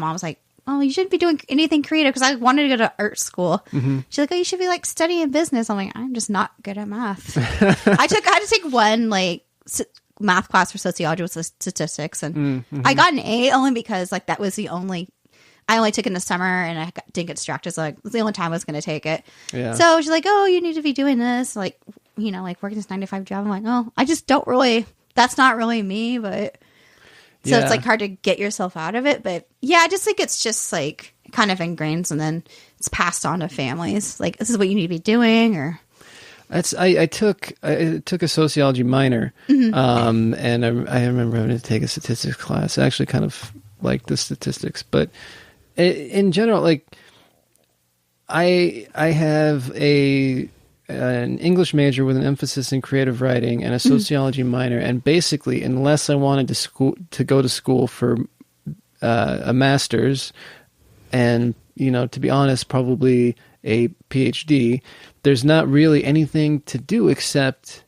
mom was like, "Oh, you shouldn't be doing anything creative," because I wanted to go to art school. She's like, "Oh, you should be like studying business." I'm like, "I'm just not good at math." I had to take one like math class for sociology with statistics, and I got an A only because like that was the only. I only took it in the summer, and I didn't get distracted. So like, it was the only time I was going to take it. Yeah. So she's like, "Oh, you need to be doing this, like, you know, like working this 9-to-5 job." I'm like, "Oh, I just don't really. That's not really me." But so it's like hard to get yourself out of it. But yeah, I just think it's just like kind of ingrained, and then it's passed on to families. Like, this is what you need to be doing, or. I took a sociology minor, and I remember having to take a statistics class. I actually kind of liked the statistics, but. In general, like I have an English major with an emphasis in creative writing and a sociology minor, and basically, unless I wanted to go to school for a master's, and you know, to be honest, probably a PhD, there's not really anything to do except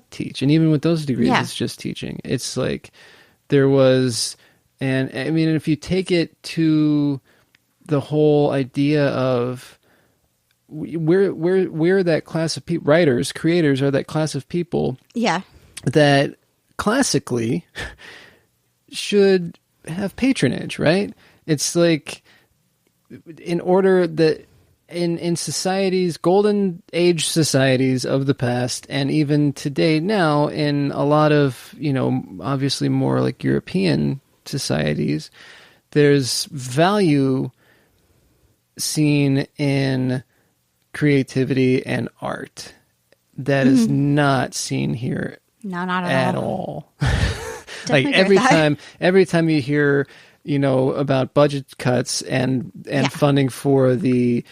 teach, and even with those degrees, it's just teaching. It's like there was. And I mean, if you take it to the whole idea of we're that class of people, writers, creators are that class of people that classically should have patronage, right? It's like in order that in societies, golden age societies of the past, and even today now in a lot of, you know, obviously more like European societies, there's value seen in creativity and art that is not seen here. No, not at all. Like every time you hear, you know, about budget cuts and funding for the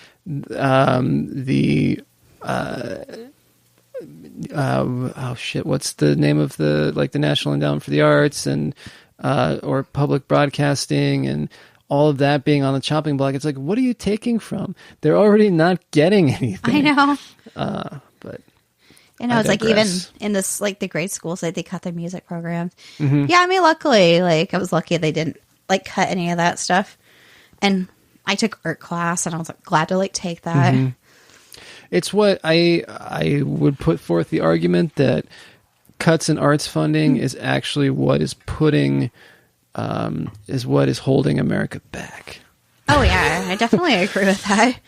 what's the name of the National Endowment for the Arts and or public broadcasting and all of that being on the chopping block. It's like, what are you taking from? They're already not getting anything. I know. But you know, it's like even in this, like the grade schools, like they cut their music programs. Yeah, I mean, luckily, like I was lucky they didn't like cut any of that stuff. And I took art class, and I was like, glad to like take that. It's what I would put forth the argument that cuts in arts funding is actually what is putting, is what is holding America back. Oh yeah, I definitely agree with that.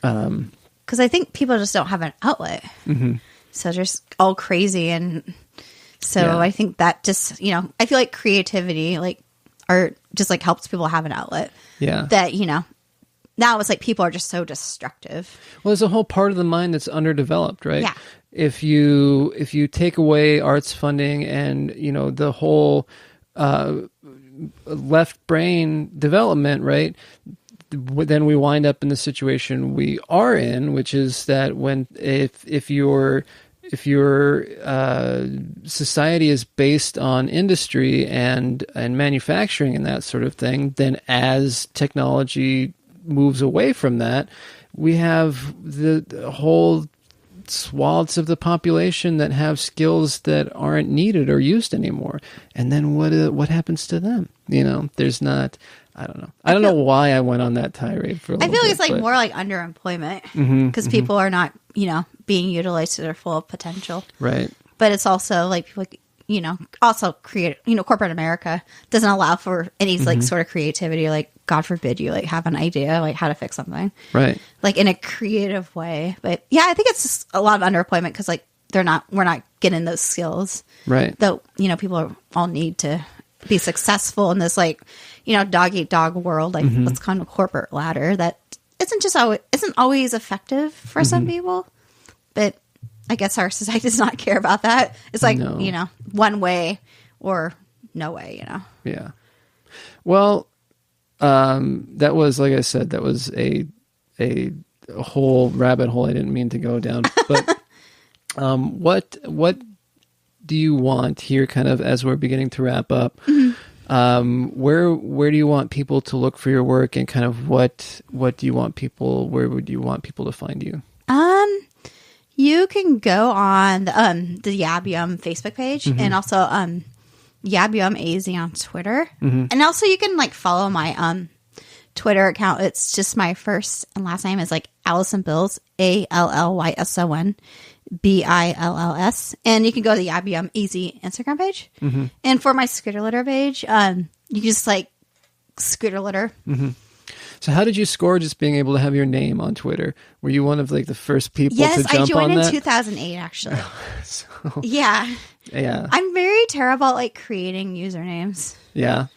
Because I think people just don't have an outlet, so they're just all crazy, and so I think that just, you know, I feel like creativity, like art, just like helps people have an outlet. Yeah, that, you know. Now it's like people are just so destructive. Well, there's a whole part of the mind that's underdeveloped, right? Yeah. If you take away arts funding and, you know, the whole left brain development, right, then we wind up in the situation we are in, which is that if your society is based on industry and manufacturing and that sort of thing, then as technology moves away from that, we have the whole swaths of the population that have skills that aren't needed or used anymore. And then what happens to them? You know, there's not, I don't know. I don't know why I went on that tirade for a little bit. I feel like it's like more like underemployment because people are not, you know, being utilized to their full potential. Right. But it's also like people, you know, also corporate America doesn't allow for any like sort of creativity. Like, God forbid you like have an idea like how to fix something, right? Like in a creative way. But yeah, I think it's just a lot of underemployment because like we're not getting those skills, right? That, you know, people all need to be successful in this, like, you know, dog eat dog world, like what's kind of corporate ladder that isn't always effective for some people. But I guess our society does not care about that. It's like, you know, one way or no way, you know? Yeah. Well, that was, like I said, that was a whole rabbit hole I didn't mean to go down. But what do you want here, kind of as we're beginning to wrap up? Where do you want people to look for your work, and kind of what do you want people? Where would you want people to find you? You can go on the Yabium Facebook page, and also Yabium AZ on Twitter, and also you can like follow my Twitter account, it's just my first and last name is like Allyson Bills, Allyson Bills. And you can go to the IBM Easy Instagram page. Mm-hmm. And for my Scooter Litter page, you just like Scooter Litter. Mm-hmm. So how did you score just being able to have your name on Twitter? Were you one of like the first people to jump on that? Yes, I joined in 2008 actually. Yeah. I'm very terrible at like creating usernames. Yeah.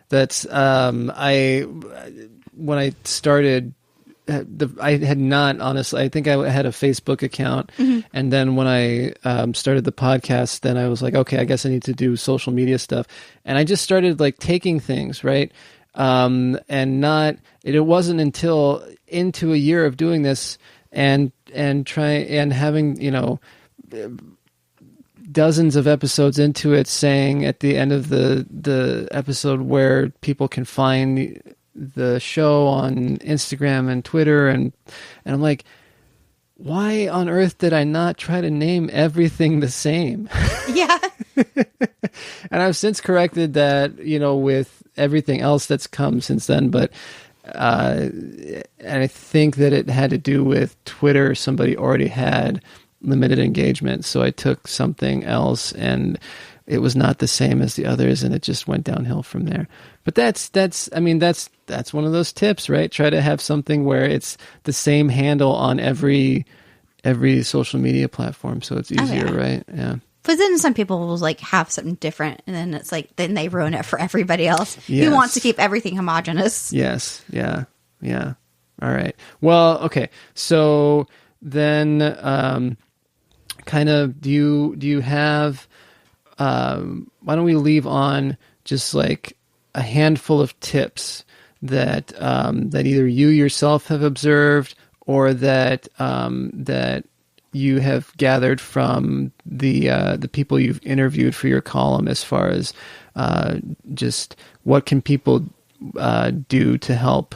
That's when I started I had not, honestly. I think I had a Facebook account, mm-hmm. and then when I started the podcast, then I was like, okay, I guess I need to do social media stuff, and I just started like taking things, right, and not. It wasn't until into a year of doing this and having dozens of episodes into it, saying at the end of the episode where people can find the show on Instagram and Twitter, and I'm like, why on earth did I not try to name everything the same? Yeah. And I've since corrected that, with everything else that's come since then, but and I think that it had to do with Twitter. Somebody already had limited engagement, so I took something else and it was not the same as the others, and it just went downhill from there. But that's one of those tips, right? Try to have something where it's the same handle on every social media platform, so it's easier, right? Yeah. But then some people will like have something different, and then it's like then they ruin it for everybody else who wants to keep everything homogenous. Yes. Yeah. All right. Well, okay. So then, kind of, do you have? Why don't we leave on just like a handful of tips that that either you yourself have observed or that that you have gathered from the people you've interviewed for your column, as far as just what can people do to help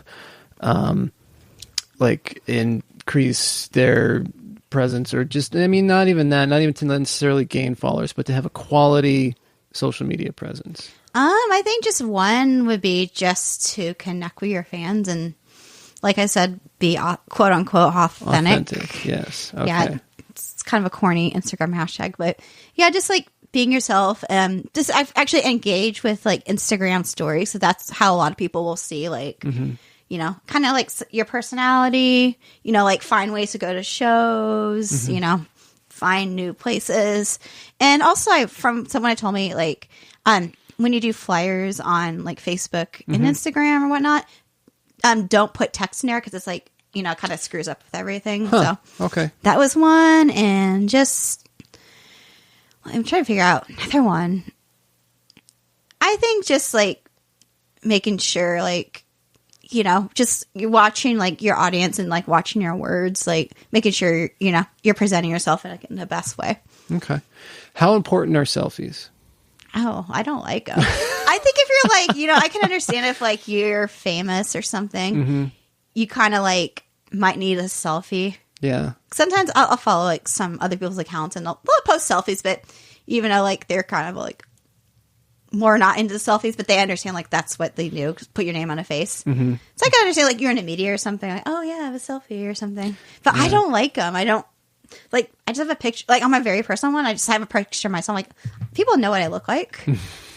like increase their presence, or just, not even to necessarily gain followers, but to have a quality social media presence? I think just one would be just to connect with your fans and, like I said, be quote unquote authentic. Yes. Okay. Yeah, it's kind of a corny Instagram hashtag, but yeah, just like being yourself. Just I've actually engaged with like Instagram stories, so that's how a lot of people will see like. Mm-hmm. Kind of like your personality, like find ways to go to shows, mm-hmm. Find new places. And also from someone told me like, when you do flyers on like Facebook mm-hmm. and Instagram or whatnot, don't put text in there because it's like, kind of screws up with everything. Huh. So okay. That was one. And just, I'm trying to figure out another one. I think just like making sure like, just you're watching like your audience and like watching your words, like making sure, you're presenting yourself in the best way. Okay. How important are selfies? Oh, I don't like them. I think if you're like, I can understand if like you're famous or something, mm-hmm. you kind of like might need a selfie. Yeah. Sometimes I'll follow like some other people's accounts and they'll post selfies, but even though like they're kind of like more not into the selfies, but they understand like that's what they do. Put your name on a face. Mm-hmm. So I can understand like you're in a media or something. Like, oh yeah, I have a selfie or something. But yeah. I don't like them. I don't like. I just have a picture. Like on my very personal one, I just have a picture of myself. Like people know what I look like.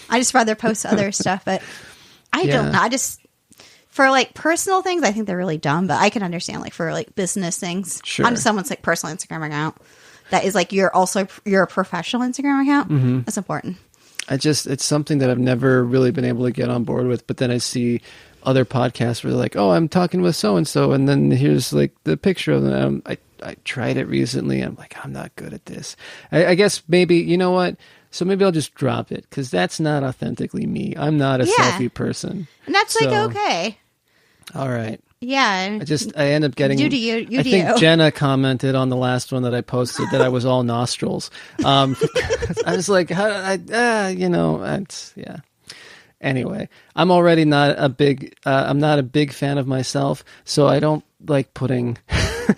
I just rather post other stuff, but I don't know. I just for like personal things, I think they're really dumb. But I can understand like for like business things, on someone's like personal Instagram account that is like your professional Instagram account. Mm-hmm. That's important. It's something that I've never really been able to get on board with, but then I see other podcasts where they're like, oh, I'm talking with so-and-so, and then here's like the picture of them. I tried it recently. I'm like, I'm not good at this. I guess maybe, you know what? So maybe I'll just drop it because that's not authentically me. I'm not a selfie person. And that's like, okay. All right. Yeah. I end up getting. I think Jenna commented on the last one that I posted that I was all nostrils. I was like, yeah. Anyway, I'm already not a big. I'm not a big fan of myself, so I don't like putting.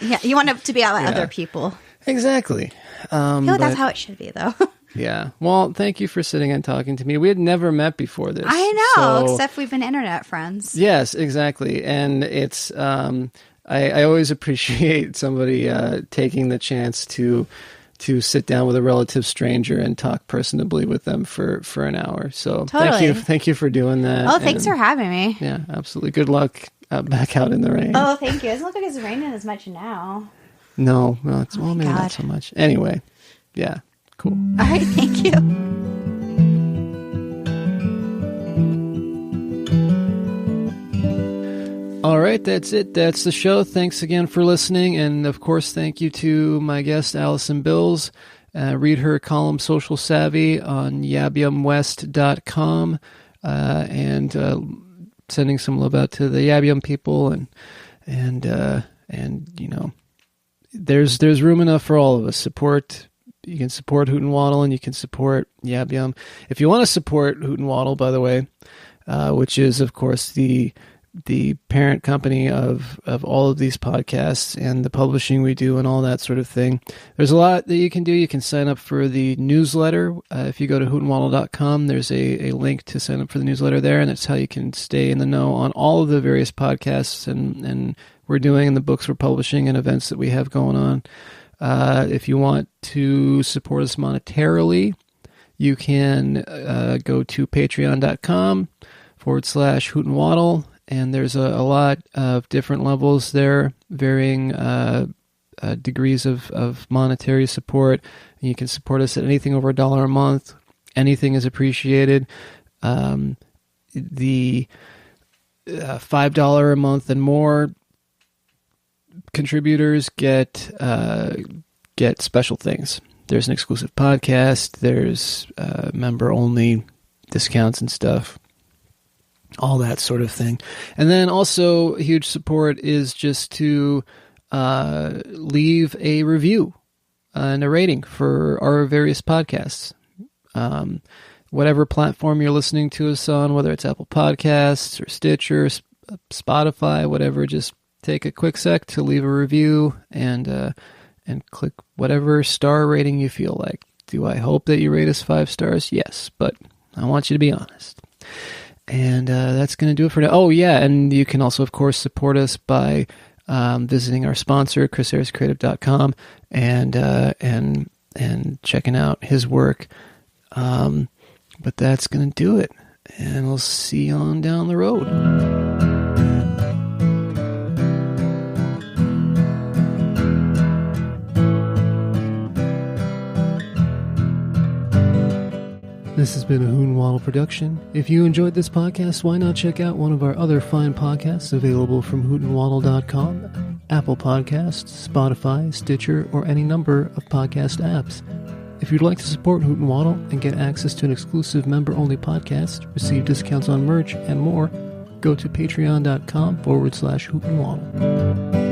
Yeah, you want it to be out with other people. Exactly. That's how it should be, though. Yeah. Well, thank you for sitting and talking to me. We had never met before this. I know, except we've been internet friends. Yes, exactly. And it's, I always appreciate somebody taking the chance to sit down with a relative stranger and talk personably with them for an hour. So thank you for doing that. Oh, thanks for having me. Yeah, absolutely. Good luck back out in the rain. Oh, thank you. It doesn't look like it's raining as much now. No, it's maybe not so much. Anyway, yeah, cool. All right, thank you. All right, that's it. That's the show. Thanks again for listening. And, of course, thank you to my guest, Allyson Bills. Read her column, Social Savvy, on yabyumwest.com. And sending some love out to the Yabyum people. And you know, there's room enough for all of us. You can support Hoot and Waddle, and you can support Yabyum. If you want to support Hoot and Waddle, by the way, which is, of course, the parent company of all of these podcasts and the publishing we do and all that sort of thing. There's a lot that you can do. You can sign up for the newsletter. If you go to hootandwaddle.com, there's a link to sign up for the newsletter there, and that's how you can stay in the know on all of the various podcasts and we're doing and the books we're publishing and events that we have going on. If you want to support us monetarily, you can go to patreon.com/Hoot and Waddle. And there's a lot of different levels there, varying degrees of monetary support. And you can support us at anything over $1 a month. Anything is appreciated. The $5 a month and more contributors get special things. There's an exclusive podcast. There's member-only discounts and stuff. All that sort of thing. And then also a huge support is just to leave a review and a rating for our various podcasts. Whatever platform you're listening to us on, whether it's Apple Podcasts or Stitcher, Spotify, whatever, just take a quick sec to leave a review and click whatever star rating you feel like. Do I hope that you rate us 5 stars? Yes, but I want you to be honest. And that's going to do it for now. Oh, yeah, and you can also, of course, support us by visiting our sponsor, chrisharriscreative.com, and checking out his work. But that's going to do it, and we'll see you on down the road. This has been a Hoot and Waddle production. If you enjoyed this podcast, why not check out one of our other fine podcasts available from hootandwaddle.com, Apple Podcasts, Spotify, Stitcher, or any number of podcast apps. If you'd like to support Hoot and Waddle and get access to an exclusive member-only podcast, receive discounts on merch, and more, go to patreon.com/Hoot and Waddle.